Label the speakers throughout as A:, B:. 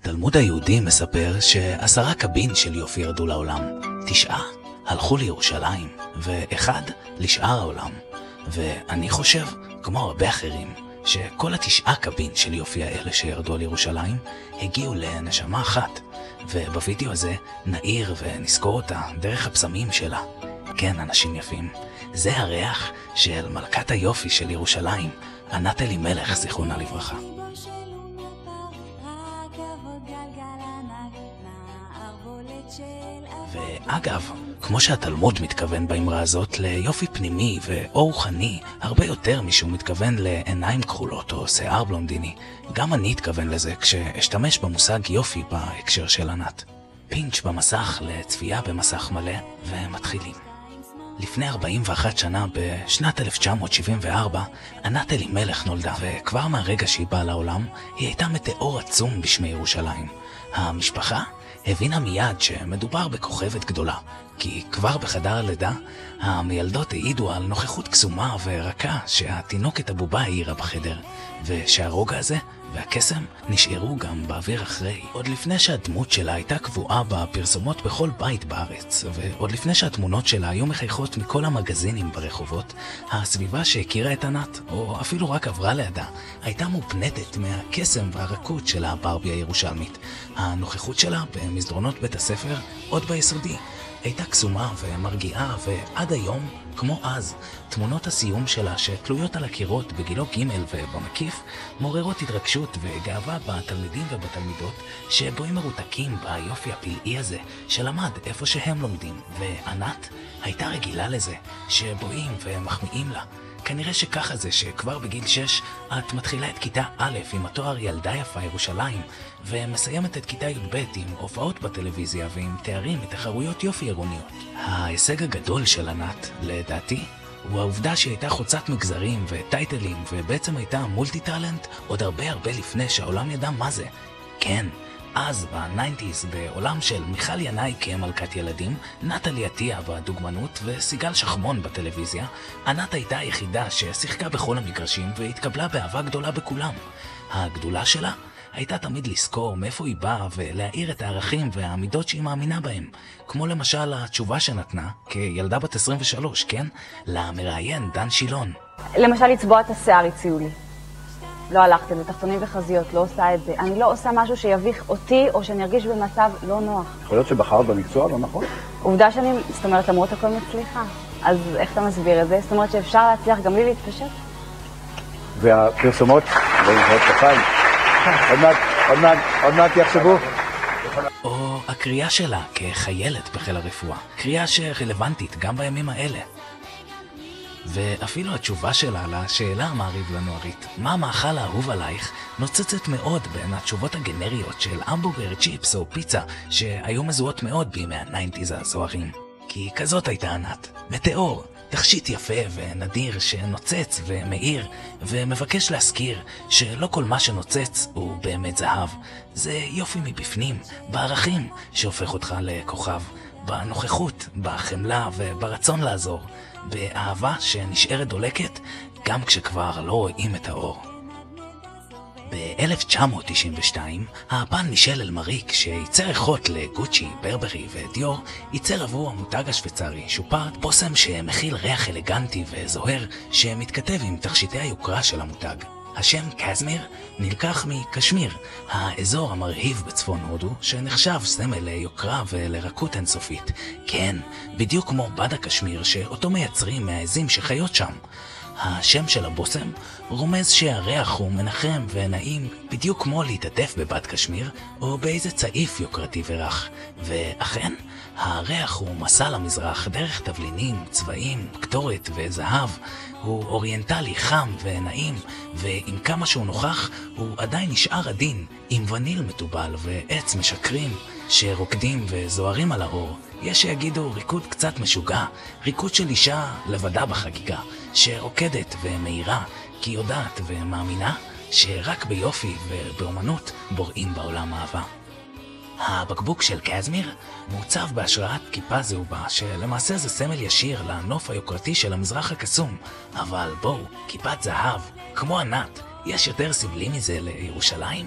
A: התלמוד היהודי מספר ש10 קבין של יופי ירדו לעולם. 9 הלכו לירושלים, ו1 לשאר העולם. ואני חושב, כמו הרבה אחרים, שכל 9 קבין של יופי האלה שירדו על ירושלים הגיעו לנשמה אחת. ובווידאו הזה נעיר ונזכור אותה דרך הפסמים שלה. כן, אנשים יפים, זה הריח של מלכת היופי של ירושלים, ענת אלימלך, זיכרונה לברכה. ואגב, כמו שהתלמוד מתכוון באמרה הזאת ליופי פנימי ואור רוחני הרבה יותר משהוא מתכוון לעיניים כחולות או שיער בלונדיני, גם אני אתכוון לזה כשאשתמש במושג יופי בהקשר של ענת. פינץ' במסך לצפייה במסך מלא, ומתחילים. לפני 41 שנה, בשנת 1974, ענת אלימלך נולדה, וכבר מהרגע שהיא באה לעולם, היא הייתה מטאור עצום בשמי ירושלים. המשפחה הבינה מיד שמדובר בכוכבת גדולה, כי כבר בחדר הלידה, המילדות העידו על נוכחות קסומה ורקה שהתינוקת הבובה העירה בחדר, ושהרוגע הזה והקסם נשארו גם באוויר אחרי, עוד לפני שהדמות שלה הייתה קבועה בפרסומות בכל בית בארץ, ועוד לפני שהתמונות שלה היו מחייכות מכל המגזינים ברחובות. הסביבה שהכירה את ענת, או אפילו רק עברה לידה, הייתה מופנטת מהקסם והרכות של הברבי הירושלמית. הנוכחות שלה במסדרונות בית הספר, עוד ביסודי, הייתה קסומה ומרגיעה, ועד היום, כמו אז, תמונות הסיום שלה שתלויות על הקירות בגילו ג' ובמקיף, מעוררות התרגשות וגאווה בתלמידים ובתלמידות שבואים מרותקים ביופי הפלאי הזה שלמד איפה שהם לומדים, וענת הייתה רגילה לזה שבואים ומחמיאים לה. כנראה שככה זה שכבר בגיל 6 את מתחילה את כיתה א' עם התואר ילדה יפה ירושלים, ומסיימת את כיתה י"ב עם הופעות בטלוויזיה ועם תארים מתחרויות יופי עירוניות. ההישג הגדול של ענת, לדעתי, הוא העובדה שהיא הייתה חוצת מגזרים וטייטלים, ובעצם הייתה מולטי טלנט עוד הרבה לפני שהעולם ידע מה זה. כן, אז ב-90s, בעולם של מיכל ינאי כמלכת ילדים, נטלי עטיה בדוגמנות וסיגל שחמון בטלוויזיה, ענת הייתה היחידה ששיחקה בכל המגרשים והתקבלה באהבה גדולה בכולם. הגדולה שלה הייתה תמיד לזכור מאיפה היא באה ולהאיר את הערכים והעמידות שהיא מאמינה בהם, כמו למשל התשובה שנתנה כילדה בת 23, כן? למראיין דן שילון.
B: למשל לצבוע את השיער הציעו לי. לא הלכתי לתחתונים וחזיות, לא עושה את זה. אני לא עושה משהו שיביך אותי או שאני ארגיש במצב לא נוח.
C: יכול להיות שבחרת במקצוע, לא נכון?
B: עובדה שאני, זאת אומרת, למרות הכל מצליחה. אז איך אתה מסביר את זה? זאת אומרת שאפשר להצליח גם לי להתפשט?
C: והפרסומות, עוד מעט יחשבו.
A: או הקריאה שלה כחיילת בחיל הרפואה, קריאה שרלוונטית גם בימים האלה. ואפילו התשובה שלה לשאלה המעריב לנוערית, מה המאכל האהוב עלייך, נוצצת מאוד בין התשובות הגנריות של המבורגר, צ'יפס או פיצה, שהיו מזוהות מאוד בימי ה-90s הזוהרים. כי כזאת הייתה ענת, מטאור, תכשיט יפה ונדיר שנוצץ ומאיר, ומבקש להזכיר שלא כל מה שנוצץ הוא באמת זהב. זה יופי מבפנים, בערכים שהופך אותך לכוכב, בנוכחות, בחמלה וברצון לעזור, באהבה שנשארת דולקת גם כשכבר לא רואים את האור. ב-1992, הפן מישל אלמריק, שייצר ריחות לגוצ'י, ברברי ודיור, ייצר עבור המותג השוויצרי שופעת בושם שמכיל ריח אלגנטי וזוהר שמתכתב עם תכשיטי היוקרה של המותג. השם קזמיר נלקח מקשמיר, האזור המרהיב בצפון הודו, שנחשב סמל ליוקרה ולרכות אינסופית. כן, בדיוק כמו בד הקשמיר שאותו מייצרים מהעזים שחיות שם. השם של הבושם רומז שהריח הוא מנחם ונעים, בדיוק כמו להתעטף בבד קשמיר או באיזה צעיף יוקרתי ורח. ואכן, הריח הוא מסע למזרח דרך תבלינים, צבעים, קטורת וזהב. הוא אוריינטלי, חם ונעים, ועם כמה שהוא נוכח, הוא עדיין נשאר עדין, עם וניל מטובל ועץ משקרים שרוקדים וזוהרים על האור. יש שיגידו ריקוד קצת משוגע, ריקוד של אישה לבדה בחגיגה, שרוקדת ומאירה, כי יודעת ומאמינה שרק ביופי ובאומנות בוראים בעולם אהבה. הבקבוק של קזמיר מעוצב בהשראת כיפה זהובה, שלמעשה זה סמל ישיר לנוף היוקרתי של המזרח הקסום. אבל בואו, כיפת זהב, כמו ענת, יש יותר סמלי מזה לירושלים?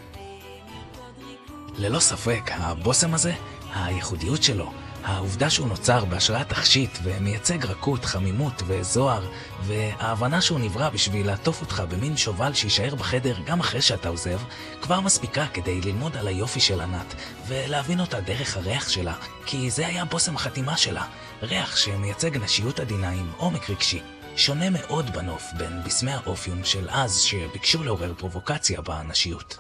A: ללא ספק, הבוסם הזה, הייחודיות שלו, העובדה שהוא נוצר בהשראת תכשיט ומייצג רכות, חמימות וזוהר, וההבנה שהוא נברא בשביל לעטוף אותך במין שובל שישאר בחדר גם אחרי שאתה עוזב, כבר מספיקה כדי ללמוד על היופי של ענת ולהבין אותה דרך הריח שלה, כי זה היה בוסם החתימה שלה, ריח שמייצג נשיות עדינה עם עומק רגשי. שונה מאוד בנוף בין בסמי האופיום של אז שביקשו לעורר פרובוקציה בנשיות.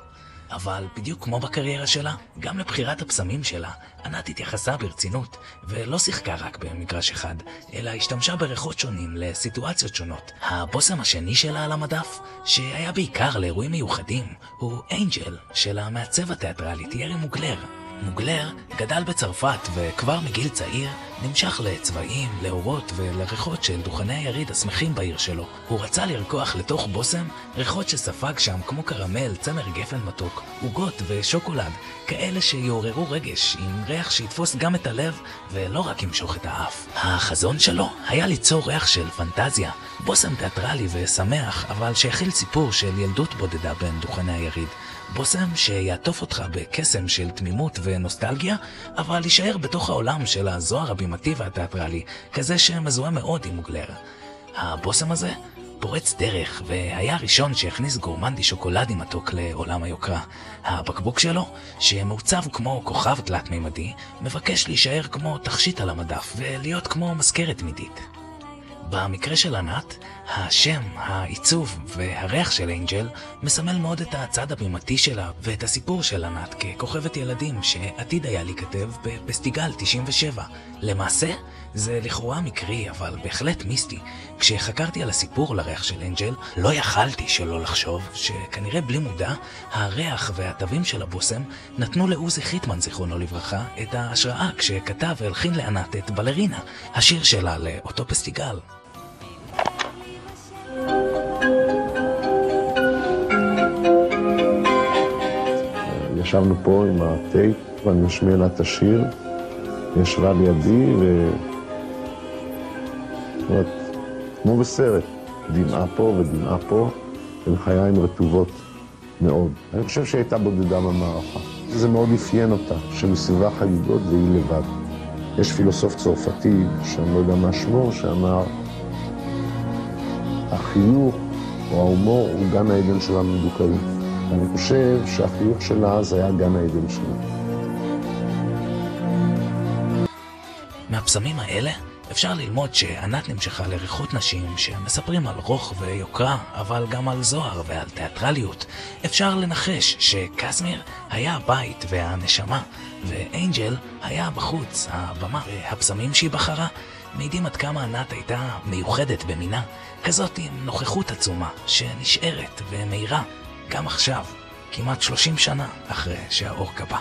A: אבל בדיוק כמו בקריירה שלה, גם לבחירת הפסמים שלה, ענת התייחסה ברצינות, ולא שיחקה רק במגרש אחד, אלא השתמשה בריחות שונים לסיטואציות שונות. הבוסם השני שלה על המדף, שהיה בעיקר לאירועים מיוחדים, הוא אנג'ל של המעצב התיאטרלי תיארי מוגלר. מוגלר גדל בצרפת וכבר מגיל צעיר נמשך לצבעים, לאורות ולריחות של דוכני היריד השמחים בעיר שלו. הוא רצה לרקוח לתוך בוסם ריחות שספג שם כמו קרמל, צמר גפן מתוק, עוגות ושוקולד, כאלה שיעוררו רגש עם ריח שיתפוס גם את הלב ולא רק ימשוך את האף. החזון שלו היה ליצור ריח של פנטזיה, בוסם תיאטרלי ושמח, אבל שהכיל סיפור של ילדות בודדה בין דוכני היריד. בוסם שיעטוף אותך בקסם של תמימות ונוסטלגיה, אבל יישאר בתוך העולם של הזוהר הבימתי והתיאטרלי, כזה שמזוהה מאוד עם מוגלר. הבוסם הזה פורץ דרך, והיה הראשון שהכניס גורמנדי שוקולדי מתוק לעולם היוקרה. הבקבוק שלו, שמעוצב כמו כוכב תלת-מימדי, מבקש להישאר כמו תכשיט על המדף ולהיות כמו מזכרת תמידית. במקרה של ענת, השם, העיצוב והריח של אנג'ל מסמל מאוד את הצד הבימתי שלה ואת הסיפור של ענת ככוכבת ילדים שעתיד היה להיכתב בפסטיגל 97. למעשה, זה לכאורה מקרי, אבל בהחלט מיסטי. כשחקרתי על הסיפור לריח של אנג'ל, לא יכלתי שלא לחשוב שכנראה בלי מודע, הריח והטבים של הבוסם נתנו לעוזי חיטמן, זיכרונו לברכה, את ההשראה כשכתב והלחין לענת את בלרינה, השיר שלה לאותו פסטיגל.
D: ישבנו פה עם הטייפ, ואני משמיע לה את השיר, היא ישבה לידי, כמו בסרט, דמעה פה ודמעה פה, ולחיים רטובות מאוד. אני חושב שהיא הייתה בודדה במערכה. זה מאוד אפיין אותה, שמסביבה חגיגות והיא לבד. יש פילוסוף צרפתי, שאני לא יודע מה שמו, שאמר, החיוך או ההומור הוא גן העדן של המדוכאים. אני חושב שהחיוך שלה אז היה גן העדן שלה.
A: מהפסמים האלה אפשר ללמוד שענת נמשכה לריחות נשים שמספרים על רוח ויוקרה, אבל גם על זוהר ועל תיאטרליות. אפשר לנחש שקסמיר היה הבית והנשמה, ואנג'ל היה בחוץ, הבמה. והפסמים שהיא בחרה מעידים עד כמה ענת הייתה מיוחדת במינה, כזאת עם נוכחות עצומה שנשארת ומהירה גם עכשיו, כמעט 30 שנה אחרי שהאור קבע.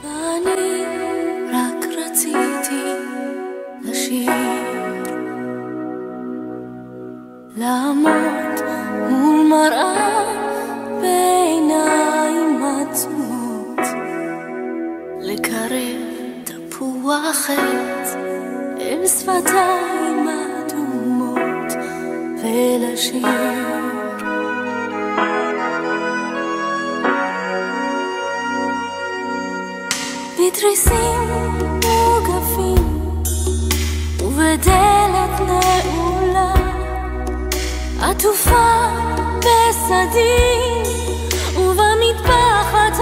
E: ואני רק רציתי לשיר, לעמוד מול מראה בעיניים עצומות, לקרב תפוח עץ אל שפתיים אדומות ולשיר. בתריסים מוגפים ובדלת נעולה, עטופה בסדין ובמטפחת